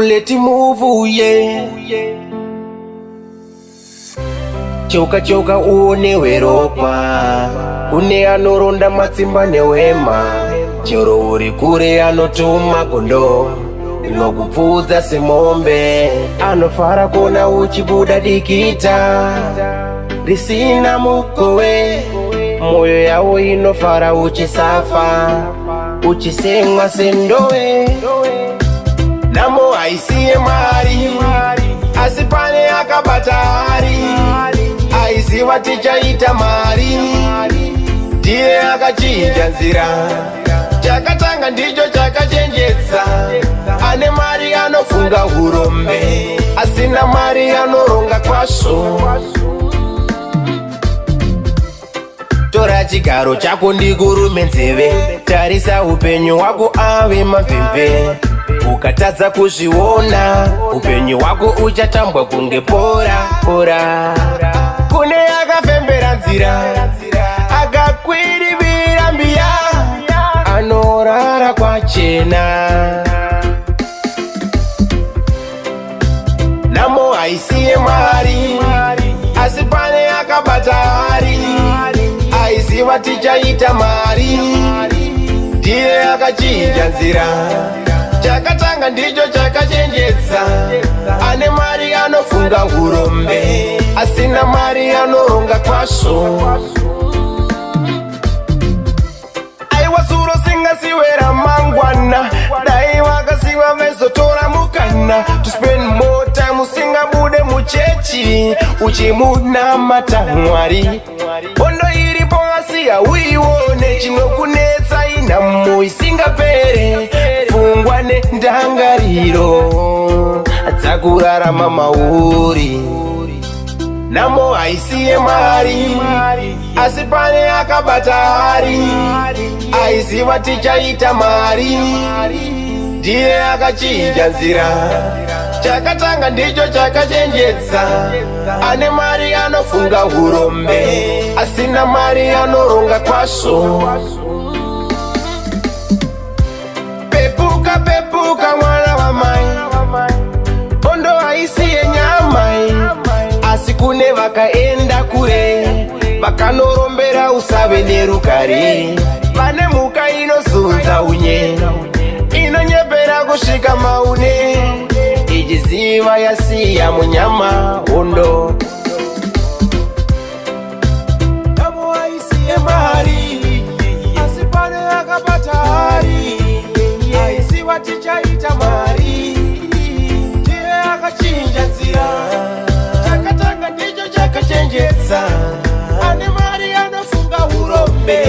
Buleti move yeah. Choka uone weropa, kune anoronda matsimba newema, choro uri kure anotuma gondo, inokupfudza semombe, anofara kona uchibuda dikita, risina mukowe, moyo yawo inofara uchisafa, uchisemwa sendowe. Namo aisiye mari, asipane akabata hari, aiziva tichaita mari, ndiye akachinja nzira, chakatanga ndicho chakachenjetsa. Ane mari anofunga hurombe, asina mari anoronga kwasvo. Tora chigaro chako ndigurume nzeve, tarisa upenyu wako ave mavhemve. Ukatadza kuzviona, upenyu wako uchatambwa kunge pora. Kune akafembera nzira, akakwirivira mbiya, anorara kwachena. Namo aisiye mari, asi pane akabata hari, aiziva tichaita mari, ndiye akachinja nzira, chakatanga ndicho chakachenjetsa. Ane mari anofunga hurombe, asina mari anoronga kwasvo. Aiwa suro singasiwera mangwana, dai vakasiva vezotora mukana. To spend more time usingabude muchechi, uchimunamata Mwari. Hondo iripo asiya uione, chinokunetsa inamo isingapere. Fungwa nendangariro, dzakurarama mauri. Namo aisiye mari, asi pane akabata hari, aiziva tichaita mari, ndiye akachinja nzira, chakatanga ndicho chakachenjetsa. Ane mari anofunga hurombe, asina mari anoronga kwasvo. Pepuka mwana wa mai, hondo aisiye nyamai, asi kune vakaenda kure, vakanorombera usave nerukari. Vane muka inozunza unye, inonyepera kusvika maune, ichiziva yasiya munyama hondo. Namo aisiye mari, asi pane akabata hari, aiziva tichaita mari, ndiye akachinja nzira, chakatanga ndicho chakachenjetsa. Ane mari anofunga hurombe,